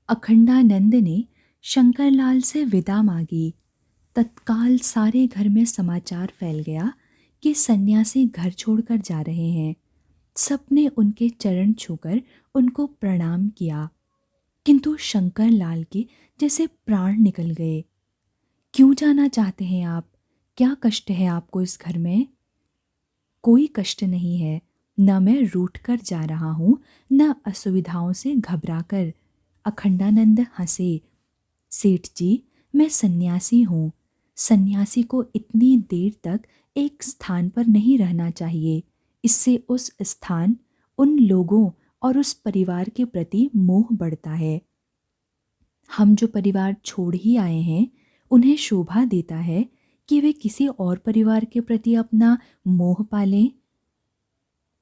अखंडानंद ने शंकरलाल से विदा मांगी। तत्काल सारे घर में समाचार फैल गया कि सन्यासी घर छोड़कर जा रहे हैं। सबने उनके चरण छूकर उनको प्रणाम किया, किंतु शंकरलाल के जैसे प्राण निकल गए। क्यों जाना चाहते हैं आप? क्या कष्ट है आपको इस घर में? कोई कष्ट नहीं है। न मैं रूठ कर जा रहा हूँ, न असुविधाओं से घबराकर। अखंडानंद हंसे। सेठ जी, मैं सन्यासी हूँ। सन्यासी को इतनी देर तक एक स्थान पर नहीं रहना चाहिए। इससे उस स्थान, उन लोगों और उस परिवार के प्रति मोह बढ़ता है। हम जो परिवार छोड़ ही आए हैं, उन्हें शोभा देता है कि वे किसी और परिवार के प्रति अपना मोह पालें।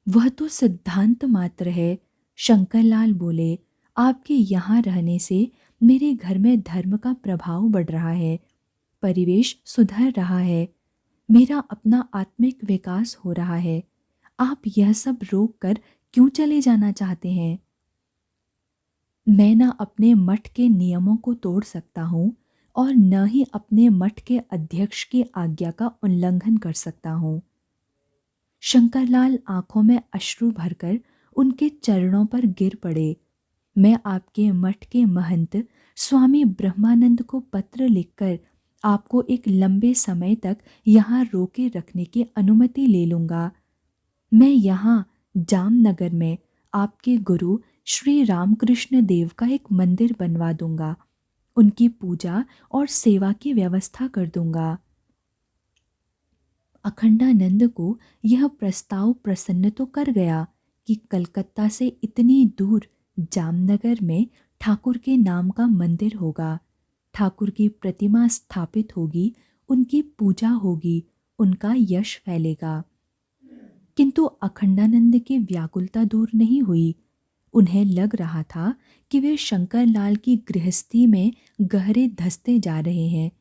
वह तो सिद्धांत मात्र है। शंकरलाल बोले, आपके यहाँ रहने से मेरे घर में धर्म का प्रभाव बढ़ रहा है, परिवेश सुधर रहा है, मेरा अपना आत्मिक विकास हो रहा है। आप यह सब रोक कर क्यों चले जाना चाहते हैं? मैं न अपने मठ के नियमों को तोड़ सकता हूँ और न ही अपने मठ के अध्यक्ष की आज्ञा का उल्लंघन कर सकता हूँ। शंकरलाल आंखों में अश्रु भरकर उनके चरणों पर गिर पड़े। मैं आपके मठ के महंत स्वामी ब्रह्मानंद को पत्र लिखकर आपको एक लंबे समय तक यहाँ रोके रखने की अनुमति ले लूँगा। मैं यहाँ जामनगर में आपके गुरु श्री रामकृष्ण देव का एक मंदिर बनवा दूंगा। उनकी पूजा और सेवा की व्यवस्था कर दूंगा। अखंडानंद को यह प्रस्ताव प्रसन्न तो कर गया कि कलकत्ता से इतनी दूर जामनगर में ठाकुर के नाम का मंदिर होगा, ठाकुर की प्रतिमा स्थापित होगी, उनकी पूजा होगी, उनका यश फैलेगा। किंतु अखंडानंद की व्याकुलता दूर नहीं हुई। उन्हें लग रहा था कि वे शंकरलाल की गृहस्थी में गहरे धंसते जा रहे हैं।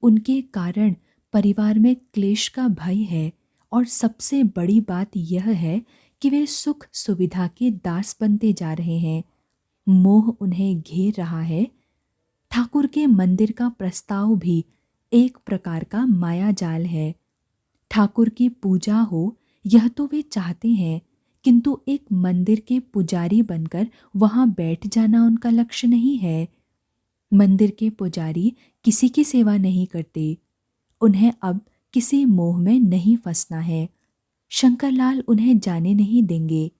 उनके कारण परिवार में क्लेश का भय है और सबसे बड़ी बात यह है कि वे सुख सुविधा के दास बनते जा रहे हैं। मोह उन्हें घेर रहा है। ठाकुर के मंदिर का प्रस्ताव भी एक प्रकार का माया जाल है। ठाकुर की पूजा हो, यह तो वे चाहते हैं, किंतु एक मंदिर के पुजारी बनकर वहां बैठ जाना उनका लक्ष्य नहीं है। मंदिर के पुजारी किसी की सेवा नहीं करते। उन्हें अब किसी मोह में नहीं फंसना है। शंकरलाल उन्हें जाने नहीं देंगे,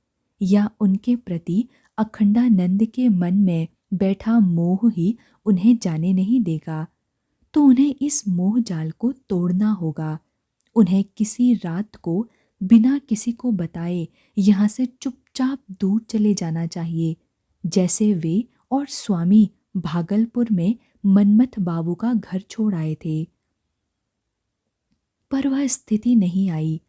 या उनके प्रति अखंडानंद के मन में बैठा मोह ही उन्हें जाने नहीं देगा। तो उन्हें इस मोह जाल को तोड़ना होगा। उन्हें किसी रात को बिना किसी को बताए यहाँ से चुपचाप दूर चले जाना चाहिए, जैसे वे और स्वामी भागलपुर में मनमथ बाबू का घर छोड़ आए थे। पर वह स्थिति नहीं आई।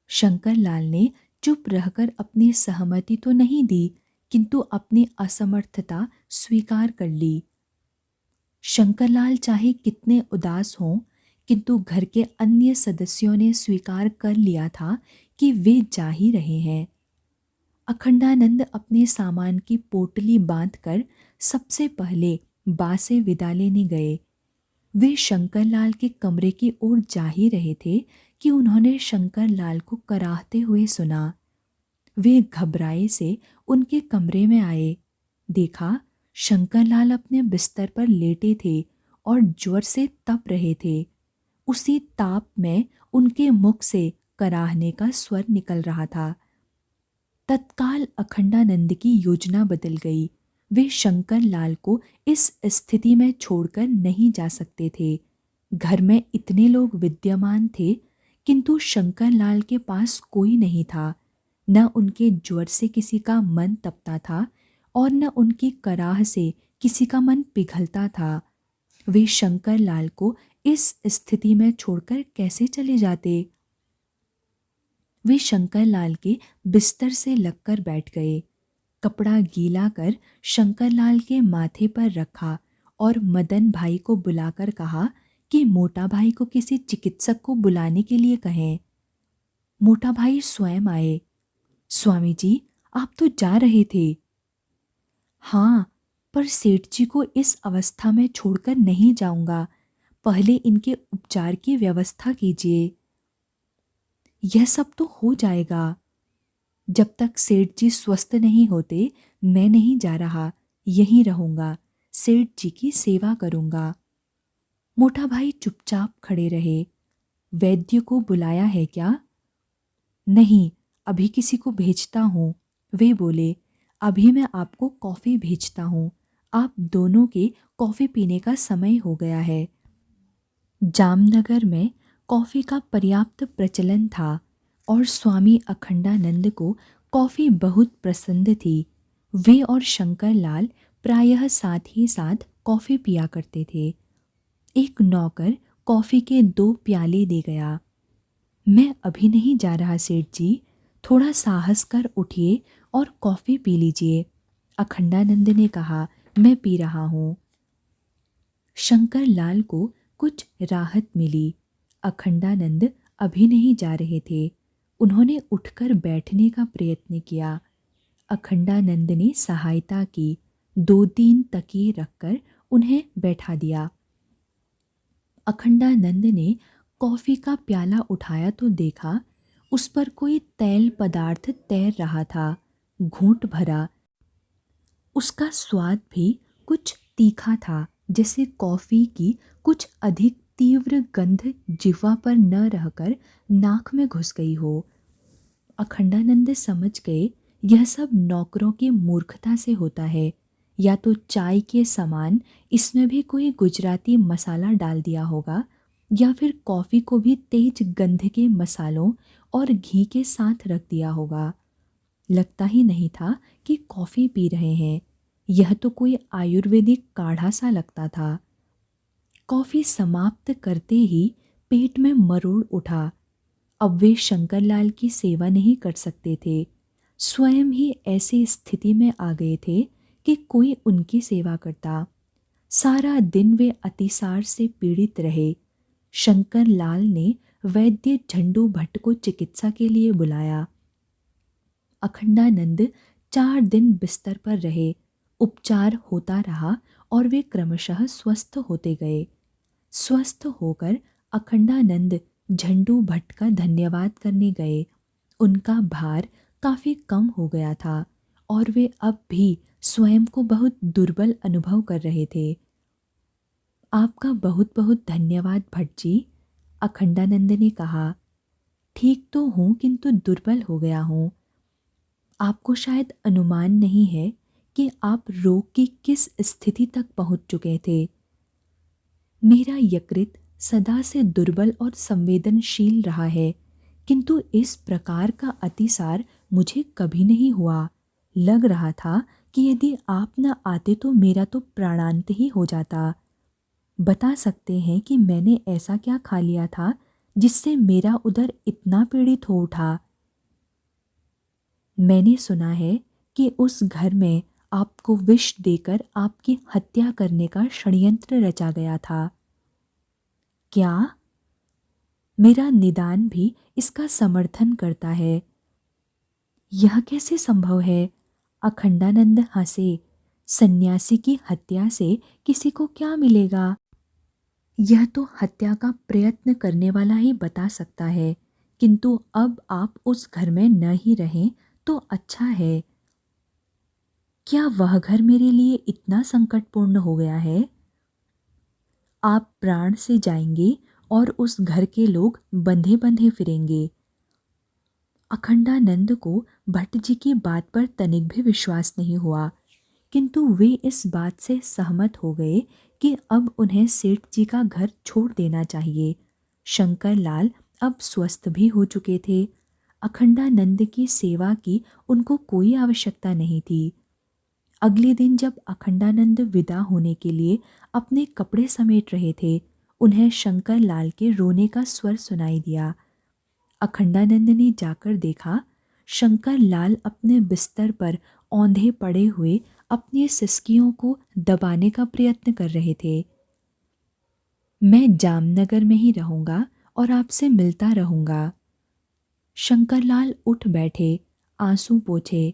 शंकरलाल ने चुप रहकर अपनी सहमति तो नहीं दी, किंतु अपनी असमर्थता स्वीकार कर ली। शंकरलाल चाहे कितने उदास हों, किंतु घर के अन्य सदस्यों ने स्वीकार कर लिया था कि वे जा ही रहे हैं। अखंडानंद अपने सामान की पोटली बांधकर सबसे पहले बा से विदा लेने गए। वे शंकरलाल के कमरे की ओर जा ही रहे थे कि उन्होंने शंकरलाल को कराहते हुए सुना। वे घबराए से उनके कमरे में आए। देखा, शंकरलाल अपने बिस्तर पर लेटे थे और ज्वर से तप रहे थे। उसी ताप में उनके मुख से कराहने का स्वर निकल रहा था। तत्काल अखंडानंद की योजना बदल गई। वे शंकरलाल को इस स्थिति में छोड़कर नहीं जा सकते थे। घर में इतने लोग विद्यमान थे, किंतु शंकरलाल के पास कोई नहीं था। न उनके ज्वर से किसी का मन तपता था और न उनकी कराह से किसी का मन पिघलता था। वे शंकरलाल को इस स्थिति में छोड़कर कैसे चले जाते? वे शंकरलाल के बिस्तर से लगकर बैठ गए। कपड़ा गीला कर शंकरलाल के माथे पर रखा और मदन भाई को बुलाकर कहा कि मोटा भाई को किसी चिकित्सक को बुलाने के लिए कहें। मोटा भाई स्वयं आए। स्वामी जी, आप तो जा रहे थे। हाँ, पर सेठ जी को इस अवस्था में छोड़कर नहीं जाऊंगा। पहले इनके उपचार की व्यवस्था कीजिए। यह सब तो हो जाएगा। जब तक सेठ जी स्वस्थ नहीं होते मैं नहीं जा रहा, यहीं रहूंगा, सेठ जी की सेवा करूंगा। मोटा भाई चुपचाप खड़े रहे। वैद्य को बुलाया है क्या? नहीं, अभी किसी को भेजता हूँ। वे बोले, अभी मैं आपको कॉफ़ी भेजता हूँ। आप दोनों के कॉफ़ी पीने का समय हो गया है। जामनगर में कॉफ़ी का पर्याप्त प्रचलन था और स्वामी अखंडानंद को कॉफ़ी बहुत पसंद थी। वे और शंकर लाल प्रायः साथ ही साथ कॉफ़ी पिया करते थे। एक नौकर कॉफ़ी के 2 प्याले दे गया। मैं अभी नहीं जा रहा सेठ जी, थोड़ा साहस कर उठिए और कॉफ़ी पी लीजिए। अखंडानंद ने कहा, मैं पी रहा हूँ। शंकर लाल को कुछ राहत मिली। अखंडानंद अभी नहीं जा रहे थे। उन्होंने उठकर बैठने का प्रयत्न किया। अखंडानंद ने सहायता की। 2-3 तकिए रखकर उन्हें बैठा दिया। अखंडानंद ने कॉफ़ी का प्याला उठाया तो देखा उस पर कोई तैल पदार्थ तैर रहा था। घूंट भरा। उसका स्वाद भी कुछ तीखा था, जैसे कॉफ़ी की कुछ अधिक तीव्र गंध जिह्वा पर न रहकर नाक में घुस गई हो। अखंडानंद समझ गए यह सब नौकरों की मूर्खता से होता है। या तो चाय के समान इसमें भी कोई गुजराती मसाला डाल दिया होगा, या फिर कॉफ़ी को भी तेज गंध के मसालों और घी के साथ रख दिया होगा। लगता ही नहीं था कि कॉफ़ी पी रहे हैं। यह तो कोई आयुर्वेदिक काढ़ा सा लगता था। कॉफ़ी समाप्त करते ही पेट में मरोड़ उठा। अब वे शंकरलाल की सेवा नहीं कर सकते थे। स्वयं ही ऐसी स्थिति में आ गए थे कि कोई उनकी सेवा करता। सारा दिन वे अतिसार से पीड़ित रहे। शंकरलाल ने वैद्य झंडू भट्ट को चिकित्सा के लिए बुलाया। अखंडानंद 4 दिन बिस्तर पर रहे। उपचार होता रहा और वे क्रमशः स्वस्थ होते गए। स्वस्थ होकर अखंडानंद झंडू भट्ट का धन्यवाद करने गए। उनका भार काफी कम हो गया था और वे अब भी स्वयं को बहुत दुर्बल अनुभव कर रहे थे। आपका बहुत बहुत धन्यवाद भट्ट जी, अखंडानंद ने कहा। ठीक तो हूँ किंतु दुर्बल हो गया हूँ। आपको शायद अनुमान नहीं है कि आप रोग की किस स्थिति तक पहुंच चुके थे। मेरा यकृत सदा से दुर्बल और संवेदनशील रहा है, किंतु इस प्रकार का अतिसार मुझे कभी नहीं हुआ। लग रहा था कि यदि आप न आते तो मेरा तो प्राणांत ही हो जाता। बता सकते हैं कि मैंने ऐसा क्या खा लिया था जिससे मेरा उदर इतना पीड़ित हो उठा? मैंने सुना है कि उस घर में आपको विष देकर आपकी हत्या करने का षड्यंत्र रचा गया था। क्या? मेरा निदान भी इसका समर्थन करता है। यह कैसे संभव है? अखंडानंद हंसे। सन्यासी की हत्या से किसी को क्या मिलेगा? यह तो हत्या का प्रयत्न करने वाला ही बता सकता है, किंतु अब आप उस घर में न ही रहें तो अच्छा है। क्या वह घर मेरे लिए इतना संकटपूर्ण हो गया है? आप प्राण से जाएंगे और उस घर के लोग बंधे बंधे फिरेंगे। अखंडानंद को भट्ट जी की बात पर तनिक भी विश्वास नहीं हुआ, किंतु वे इस बात से सहमत हो गए कि अब उन्हें सेठ जी का घर छोड़ देना चाहिए। शंकर लाल अब स्वस्थ भी हो चुके थे। अखंडानंद की सेवा की उनको कोई आवश्यकता नहीं थी। अगले दिन जब अखंडानंद विदा होने के लिए अपने कपड़े समेट रहे थे, उन्हें शंकर लाल के रोने का स्वर सुनाई दिया। अखंडानंद ने जाकर देखा, शंकर लाल अपने बिस्तर पर औंधे पड़े हुए अपनी सिसकियों को दबाने का प्रयत्न कर रहे थे। मैं जामनगर में ही रहूंगा और आपसे मिलता रहूंगा। शंकरलाल उठ बैठे, आंसू पोंछे।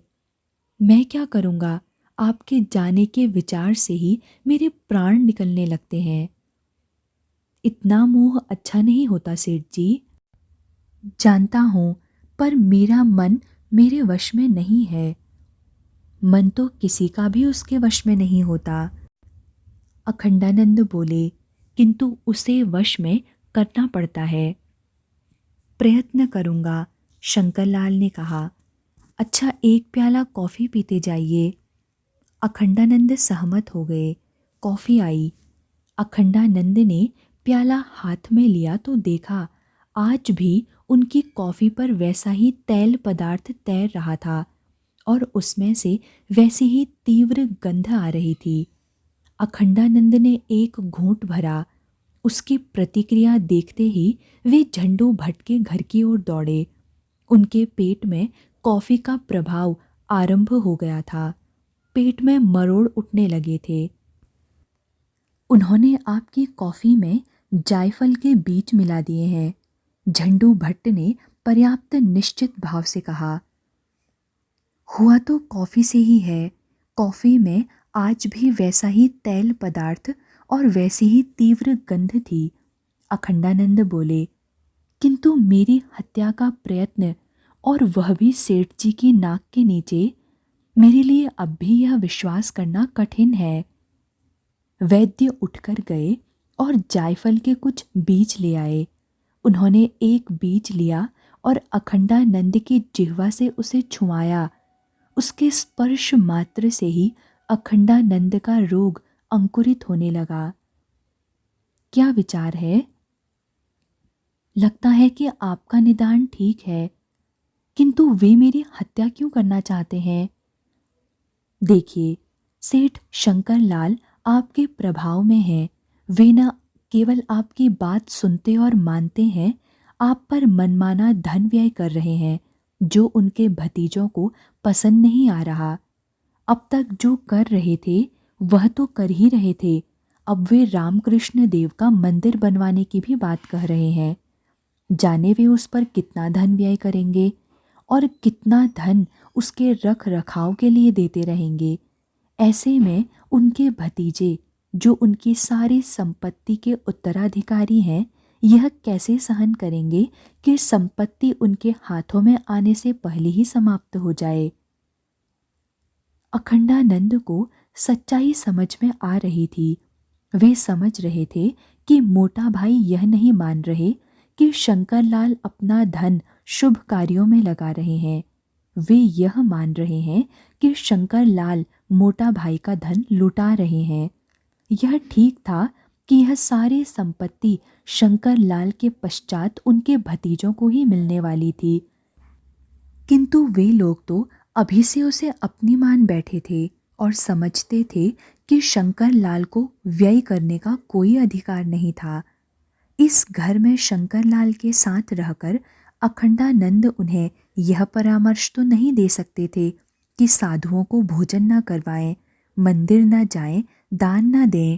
मैं क्या करूंगा? आपके जाने के विचार से ही मेरे प्राण निकलने लगते हैं। इतना मोह अच्छा नहीं होता सेठ जी। जानता हूँ, पर मेरा मन मेरे वश में नहीं है। मन तो किसी का भी उसके वश में नहीं होता। अखंडानंद बोले, किंतु उसे वश में करना पड़ता है। प्रयत्न करूँगा, शंकरलाल ने कहा। अच्छा, एक प्याला कॉफ़ी पीते जाइए। अखंडानंद सहमत हो गए। कॉफ़ी आई। अखंडानंद ने प्याला हाथ में लिया तो देखा आज भी उनकी कॉफ़ी पर वैसा ही तैल पदार्थ तैर रहा था और उसमें से वैसी ही तीव्र गंध आ रही थी। अखंडानंद ने एक घूंट भरा। उसकी प्रतिक्रिया देखते ही वे झंडू भट्ट के घर की ओर दौड़े। उनके पेट में कॉफ़ी का प्रभाव आरंभ हो गया था। पेट में मरोड़ उठने लगे थे। उन्होंने आपकी कॉफ़ी में जायफल के बीज मिला दिए हैं, झंडू भट्ट ने पर्याप्त निश्चित भाव से कहा। हुआ तो कॉफ़ी से ही है। कॉफ़ी में आज भी वैसा ही तैल पदार्थ और वैसी ही तीव्र गंध थी। अखंडानंद बोले, किंतु मेरी हत्या का प्रयत्न, और वह भी सेठ जी की नाक के नीचे, मेरे लिए अब भी यह विश्वास करना कठिन है। वैद्य उठकर गए और जायफल के कुछ बीज ले आए। उन्होंने एक बीज लिया और अखंडानंद की जिह्वा से उसे छुआया। उसके स्पर्श मात्र से ही अखंडानंद का रोग अंकुरित होने लगा। क्या विचार है? लगता है कि आपका निदान ठीक है, किंतु वे मेरी हत्या क्यों करना चाहते हैं? देखिए, सेठ शंकरलाल आपके प्रभाव में हैं। वे न केवल आपकी बात सुनते और मानते हैं, आप पर मनमाना धन व्यय कर रहे हैं जो उनके भतीजों को पसंद नहीं आ रहा। अब तक जो कर रहे थे वह तो कर ही रहे थे, अब वे रामकृष्ण देव का मंदिर बनवाने की भी बात कह रहे हैं। जाने वे उस पर कितना धन व्यय करेंगे और कितना धन उसके रख रखाव के लिए देते रहेंगे। ऐसे में उनके भतीजे, जो उनकी सारी संपत्ति के उत्तराधिकारी हैं, यह कैसे सहन करेंगे कि संपत्ति उनके हाथों में आने से पहले ही समाप्त हो जाए। अखंडानंद को सच्चाई समझ में आ रही थी। वे समझ रहे थे कि मोटा भाई यह नहीं मान रहे कि शंकरलाल अपना धन शुभ कार्यों में लगा रहे हैं। वे यह मान रहे हैं कि शंकरलाल मोटा भाई का धन लुटा रहे हैं। यह ठीक था कि यह सारी संपत्ति शंकरलाल के पश्चात उनके भतीजों को ही मिलने वाली थी, किंतु वे लोग तो अभी से उसे अपनी मान बैठे थे और समझते थे कि शंकरलाल को व्यय करने का कोई अधिकार नहीं था। इस घर में शंकरलाल के साथ रहकर अखंडानंद उन्हें यह परामर्श तो नहीं दे सकते थे कि साधुओं को भोजन न करवाएं, मंदिर न जाएं, दान न दें।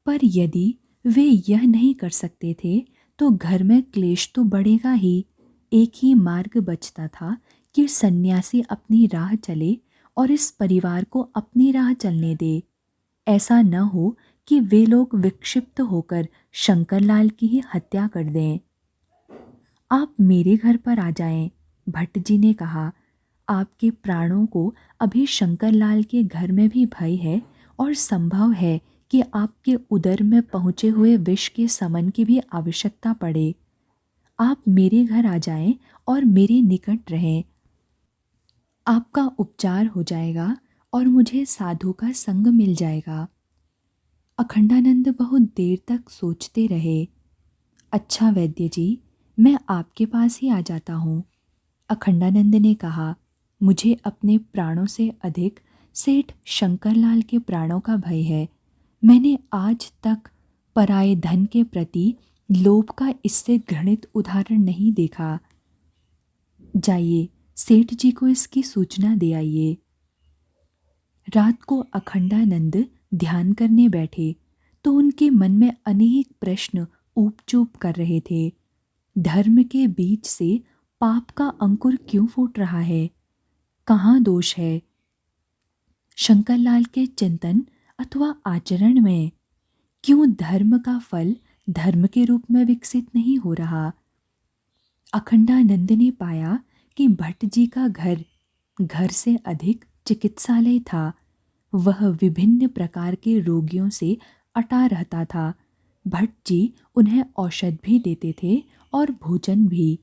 पर यदि वे यह नहीं कर सकते थे तो घर में क्लेश तो बढ़ेगा ही। एक ही मार्ग बचता था कि सन्यासी अपनी राह चले और इस परिवार को अपनी राह चलने दे। ऐसा न हो कि वे लोग विक्षिप्त होकर शंकरलाल की ही हत्या कर दें। आप मेरे घर पर आ जाएं, भट्ट जी ने कहा। आपके प्राणों को अभी शंकरलाल के घर में भी भय है और संभव है कि आपके उदर में पहुँचे हुए विष के समन की भी आवश्यकता पड़े। आप मेरे घर आ जाएं और मेरे निकट रहें। आपका उपचार हो जाएगा और मुझे साधु का संग मिल जाएगा। अखंडानंद बहुत देर तक सोचते रहे। अच्छा वैद्य जी, मैं आपके पास ही आ जाता हूँ, अखंडानंद ने कहा। मुझे अपने प्राणों से अधिक सेठ शंकरलाल के प्राणों का भय है। मैंने आज तक पराये धन के प्रति लोभ का इससे घृणित उदाहरण नहीं देखा। जाइए, सेठ जी को इसकी सूचना दे आइए। रात को अखंडानंद ध्यान करने बैठे तो उनके मन में अनेक प्रश्न ऊप-चूप कर रहे थे। धर्म के बीज से पाप का अंकुर क्यों फूट रहा है? कहाँ दोष है? शंकरलाल के चिंतन अथवा आचरण में क्यों धर्म का फल धर्म के रूप में विकसित नहीं हो रहा? अखंडानंद ने पाया कि भट्ट जी का घर घर से अधिक चिकित्सालय था। वह विभिन्न प्रकार के रोगियों से अटा रहता था। भट्ट जी उन्हें औषध भी देते थे और भोजन भी।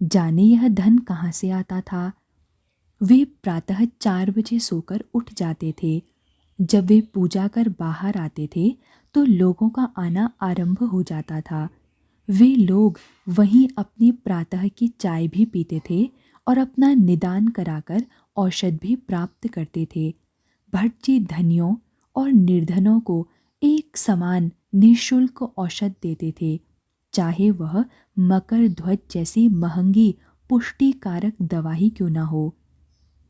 जाने यह धन कहाँ से आता था? वे प्रातः 4 बजे सोकर उठ जाते थे। जब वे पूजा कर बाहर आते थे तो लोगों का आना आरंभ हो जाता था। वे लोग वहीं अपनी प्रातः की चाय भी पीते थे और अपना निदान कराकर औषध भी प्राप्त करते थे। भट्ट जी धनियों और निर्धनों को एक समान निःशुल्क औषध देते थे, चाहे वह मकर ध्वज जैसी महंगी पुष्टिकारक दवा ही क्यों न हो।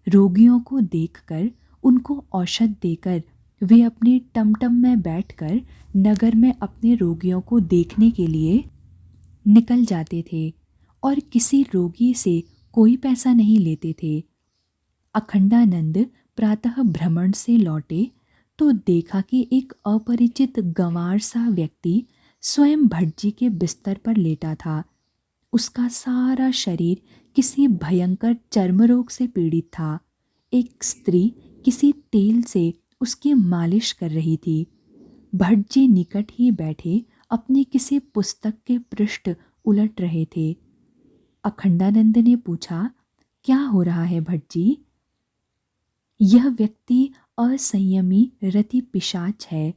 रोगियों को देखकर, उनको औषध देकर वे अपने टमटम में बैठकर नगर में अपने रोगियों को देखने के लिए निकल जाते थे और किसी रोगी से कोई पैसा नहीं लेते थे। अखंडानंद प्रातः भ्रमण से लौटे तो देखा कि एक अपरिचित गंवार सा व्यक्ति स्वयं भट्ट जी के बिस्तर पर लेटा था। उसका सारा शरीर किसी भयंकर चर्म रोग से पीड़ित था। एक स्त्री किसी तेल से उसकी मालिश कर रही थी। भट्ट जी निकट ही बैठे अपनी किसी पुस्तक के पृष्ठ उलट रहे थे। अखंडानंद ने पूछा, क्या हो रहा है भट्ट जी? यह व्यक्ति असंयमी रति पिशाच है।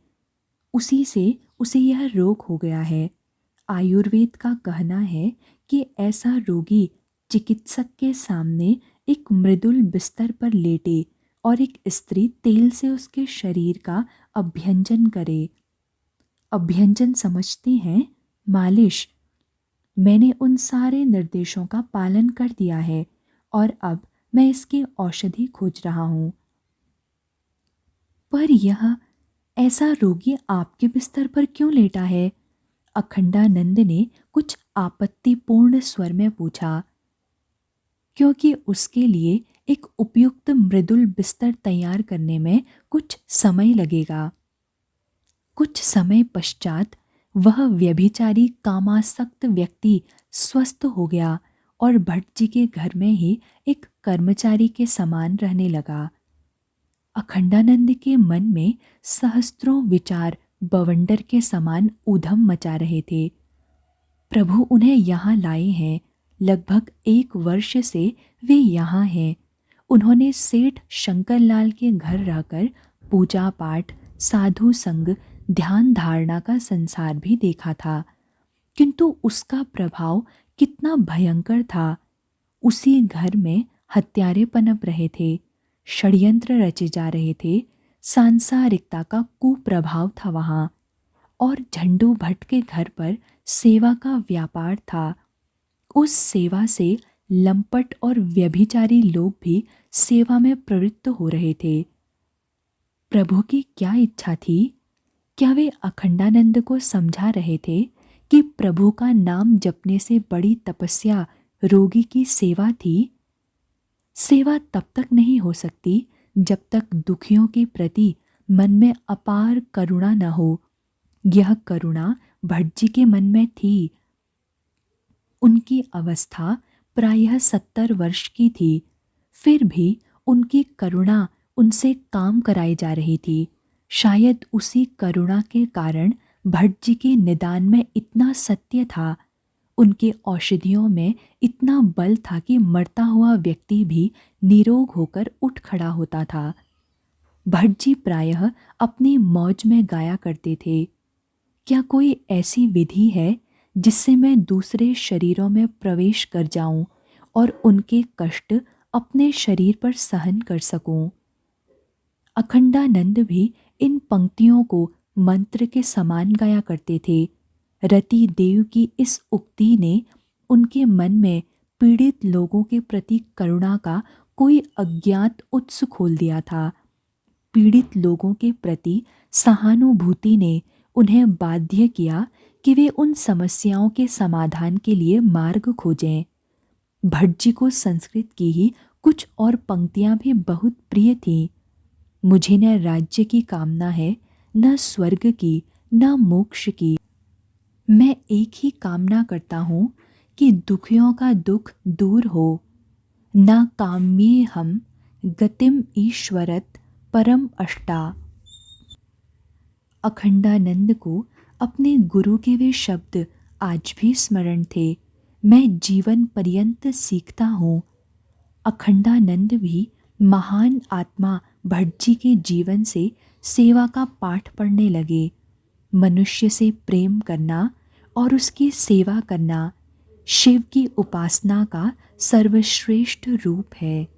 उसी से उसे यह रोग हो गया है। आयुर्वेद का कहना है कि ऐसा रोगी चिकित्सक के सामने एक मृदुल बिस्तर पर लेटे और एक स्त्री तेल से उसके शरीर का अभ्यंजन करे। अभ्यंजन समझते हैं? मालिश। मैंने उन सारे निर्देशों का पालन कर दिया है और अब मैं इसकी औषधि खोज रहा हूँ। पर यह ऐसा रोगी आपके बिस्तर पर क्यों लेटा है? अखंडानंद ने कुछ आपत्तिपूर्ण स्वर में पूछा। क्योंकि उसके लिए एक उपयुक्त मृदुल बिस्तर तैयार करने में कुछ समय लगेगा। कुछ समय पश्चात वह व्यभिचारी कामासक्त व्यक्ति स्वस्थ हो गया और भट्ट जी के घर में ही एक कर्मचारी के समान रहने लगा। अखंडानंद के मन में सहस्त्रों विचार बवंडर के समान ऊधम मचा रहे थे। प्रभु उन्हें यहाँ लाए हैं। लगभग 1 वर्ष से वे यहाँ हैं। उन्होंने सेठ शंकरलाल के घर रहकर पूजा पाठ, साधु संग, ध्यान धारणा का संसार भी देखा था, किंतु उसका प्रभाव कितना भयंकर था। उसी घर में हत्यारे पनप रहे थे, षड्यंत्र रचे जा रहे थे, सांसारिकता का कुप्रभाव था वहाँ। और झंडू भट्ट के घर पर सेवा का व्यापार था। उस सेवा से लंपट और व्यभिचारी लोग भी सेवा में प्रवृत्त हो रहे थे। प्रभु की क्या इच्छा थी? क्या वे अखंडानंद को समझा रहे थे कि प्रभु का नाम जपने से बड़ी तपस्या रोगी की सेवा थी? सेवा तब तक नहीं हो सकती जब तक दुखियों के प्रति मन में अपार करुणा न हो। यह करुणा भट्ट जी के मन में थी। उनकी अवस्था प्रायः 70 वर्ष की थी, फिर भी उनकी करुणा उनसे काम कराई जा रही थी। शायद उसी करुणा के कारण भट्ट जी के निदान में इतना सत्य था, उनके औषधियों में इतना बल था कि मरता हुआ व्यक्ति भी निरोग होकर उठ खड़ा होता था। भट्ट जी प्रायः अपनी मौज में गाया करते थे, क्या कोई ऐसी विधि है जिससे मैं दूसरे शरीरों में प्रवेश कर जाऊं और उनके कष्ट अपने शरीर पर सहन कर सकूं? अखंडानंद भी इन पंक्तियों को मंत्र के समान गाया करते थे। रति देव की इस उक्ति ने उनके मन में पीड़ित लोगों के प्रति करुणा का कोई अज्ञात उत्स खोल दिया था। पीड़ित लोगों के प्रति सहानुभूति ने उन्हें बाध्य किया कि वे उन समस्याओं के समाधान के लिए मार्ग खोजें। भट्ट जी को संस्कृत की ही कुछ और पंक्तियां भी बहुत प्रिय थीं। मुझे न राज्य की कामना है, न स्वर्ग की, न मोक्ष की। मैं एक ही कामना करता हूँ कि दुखियों का दुख दूर हो। न काम्ये हम गतिम ईश्वरत परम अष्टा। अखंडानंद को अपने गुरु के वे शब्द आज भी स्मरण थे। मैं जीवन पर्यंत सीखता हूँ। अखंडानंद भी महान आत्मा भट्ट जी के जीवन से सेवा का पाठ पढ़ने लगे। मनुष्य से प्रेम करना और उसकी सेवा करना शिव की उपासना का सर्वश्रेष्ठ रूप है।